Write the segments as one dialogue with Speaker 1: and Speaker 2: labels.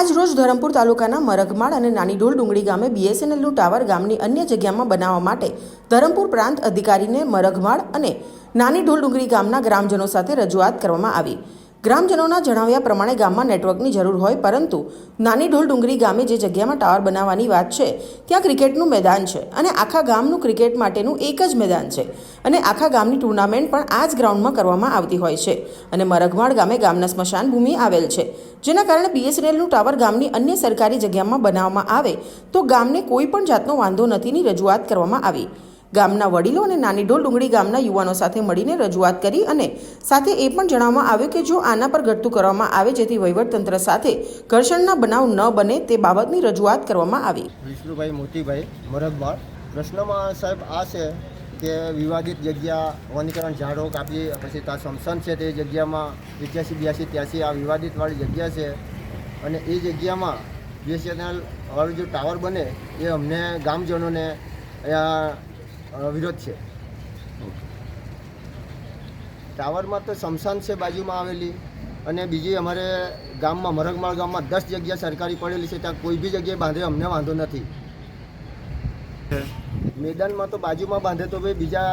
Speaker 1: આજ રોજ ધરમપુર તાલુકાના મરઘમાળ અને નાની ઢોલ ડુંગળી ગામે બીએસએનએલનું ટાવર ગામની અન્ય જગ્યામાં બનાવવા માટે ધરમપુર પ્રાંત અધિકારીને મરઘમાળ અને નાની ઢોલ ડુંગળી ગામના ગ્રામજનો સાથે રજૂઆત કરવામાં આવી। ગ્રામજનોના જણાવ્યા પ્રમાણે ગામમાં નેટવર્કની જરૂર હોય, પરંતુ નાની ઢોલ ડુંગળી ગામે જે જગ્યામાં ટાવર બનાવવાની વાત છે ત્યાં ક્રિકેટનું મેદાન છે અને આખા ગામનું ક્રિકેટ માટેનું એક જ મેદાન છે અને આખા ગામની ટુર્નામેન્ટ પણ આ જ ગ્રાઉન્ડમાં કરવામાં આવતી હોય છે અને મરઘમાળ ગામે ગામના સ્મશાન ભૂમિ આવેલ છે, જેના કારણે બીએસએનએલનું ટાવર ગામની અન્ય સરકારી જગ્યામાં બનાવવામાં આવે તો ગામને કોઈ પણ જાતનો વાંધો નથીની રજૂઆત કરવામાં આવી। ગામના વડીલો અને નાની ઢોલ ડુંગળી ગામના યુવાનો સાથે મળીને રજૂઆત કરી અને સાથે એ પણ જણાવવામાં આવ્યું કે જો આના પર ઘટતું કરવામાં આવે જેથી વહીવટતંત્ર સાથે ઘર્ષણના બનાવ ન બને તે બાબતની રજૂઆત કરવામાં આવી।
Speaker 2: વિષ્ણુભાઈ મોતીભાઈ મરઘમાળ। પ્રશ્નમાં સાહેબ આ છે કે વિવાદિત જગ્યા વનીકરણ ઝાડો કાપી પછી ત્યાં સ્મશાન છે તે જગ્યામાં 81, 82, 83 આ વિવાદિતવાળી જગ્યા છે અને એ જગ્યામાં બીએસએનએલ વાળું જો ટાવર બને એ અમને ગામજનોને વિરોધ છે। ટાવરમાં તો સ્મશાન છે બાજુમાં આવેલી અને બીજી અમારે ગામમાં મરઘમાળ ગામમાં 10 જગ્યા સરકારી પડેલી છે, ત્યાં કોઈ બી જગ્યાએ બાંધે અમને વાંધો નથી। મેદાનમાં તો બાજુમાં બાંધે તો ભાઈ બીજા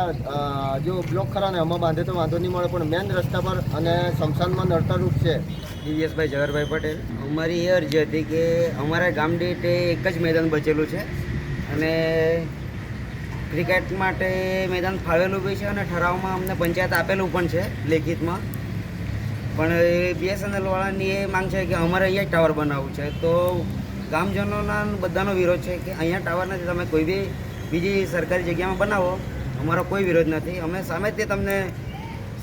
Speaker 2: જો બ્લોક ખરા ને એમાં બાંધે તો વાંધો નહીં મળે, પણ મેન રસ્તા પર અને સ્મશાનમાં નડતરરૂપ છે।
Speaker 3: દિવ્યેશભાઈ ઝવેરભાઈ પટેલ। અમારી એ અરજી હતી કે અમારા ગામ દીઠ એક જ મેદાન બચેલું છે અને ક્રિકેટ માટે મેદાન ફાળવેલું બી છે અને ઠરાવમાં અમને પંચાયત આપેલું પણ છે લેખિતમાં, પણ બીએસએનએલવાળાની એ માંગ છે કે અમારે અહીંયા ટાવર બનાવવું છે, તો ગામજનોના બધાનો વિરોધ છે કે અહીંયા ટાવર નથી, તમે કોઈ બી બીજી સરકારી જગ્યામાં બનાવો, અમારો કોઈ વિરોધ નથી, અમે સામે તે તમને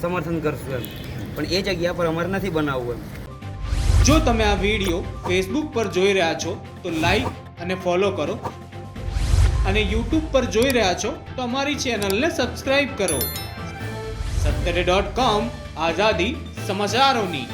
Speaker 3: સમર્થન કરશું એમ, પણ એ જગ્યા પર અમારે નથી બનાવવું એમ।
Speaker 4: જો તમે આ વિડીયો ફેસબુક પર જોઈ રહ્યા છો તો લાઈક અને ફોલો કરો અને યુટ્યુબ પર જોઈ રહ્યા છો તો અમારી ચેનલને સબસ્ક્રાઇબ કરો। સત્તરે.com આઝાદી સમાચારોની।